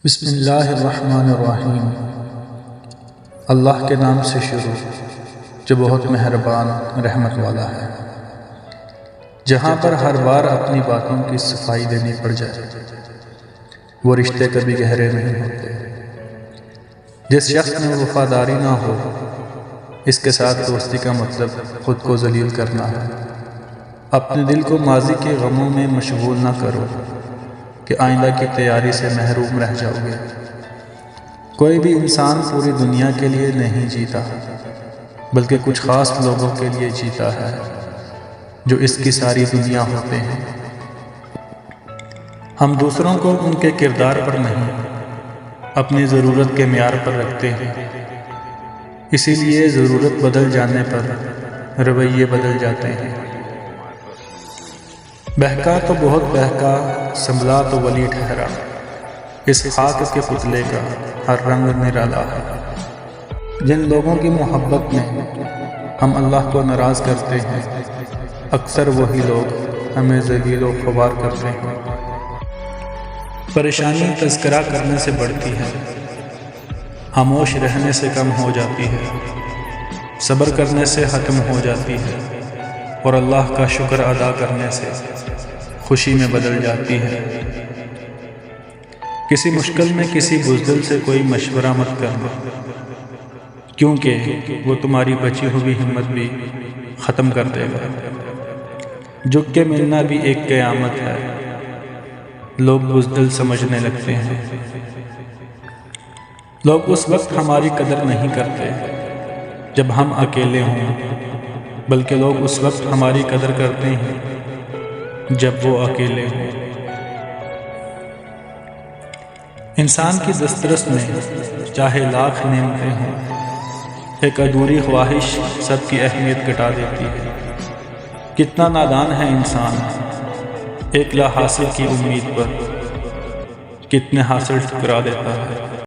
بسم اللہ الرحمن الرحیم۔ اللہ کے نام سے شروع جو بہت مہربان رحمت والا ہے۔ جہاں پر ہر بار اپنی باتوں کی صفائی دینی پڑ جائے وہ رشتے کبھی گہرے نہیں ہوتے۔ جس شخص میں وفاداری نہ ہو اس کے ساتھ دوستی کا مطلب خود کو ذلیل کرنا ہے۔ اپنے دل کو ماضی کے غموں میں مشغول نہ کرو کہ آئندہ کی تیاری سے محروم رہ جاؤ گے۔ کوئی بھی انسان پوری دنیا کے لیے نہیں جیتا بلکہ کچھ خاص لوگوں کے لیے جیتا ہے جو اس کی ساری دنیا ہوتے ہیں۔ ہم دوسروں کو ان کے کردار پر نہیں اپنی ضرورت کے معیار پر رکھتے ہیں، اسی لیے ضرورت بدل جانے پر رویے بدل جاتے ہیں۔ بہکا تو بہت بہکا، سنبھلا تو ولی ٹھہرا، اس خاک کے پتلے کا ہر رنگ نرالا ہے۔ جن لوگوں کی محبت میں ہم اللہ کو ناراض کرتے ہیں اکثر وہی لوگ ہمیں ذلیل و خوار کرتے ہیں۔ پریشانی تذکرہ کرنے سے بڑھتی ہے، خاموش رہنے سے کم ہو جاتی ہے، صبر کرنے سے ختم ہو جاتی ہے، اور اللہ کا شکر ادا کرنے سے خوشی میں بدل جاتی ہے۔ کسی مشکل میں کسی بزدل سے کوئی مشورہ مت کرنا، کیونکہ وہ تمہاری بچی ہوئی ہمت بھی ختم کر دے گا۔ جھک کے ملنا بھی ایک قیامت ہے، لوگ بزدل سمجھنے لگتے ہیں۔ لوگ اس وقت ہماری قدر نہیں کرتے جب ہم اکیلے ہوں، بلکہ لوگ اس وقت ہماری قدر کرتے ہیں جب وہ اکیلے ہوں۔ انسان کی دسترس میں چاہے لاکھ نعمتیں ہوں، ایک ادھوری خواہش سب کی اہمیت گھٹا دیتی ہے۔ کتنا نادان ہے انسان، ایک لا حاصل کی امید پر کتنے حاصل ٹھکرا دیتا ہے۔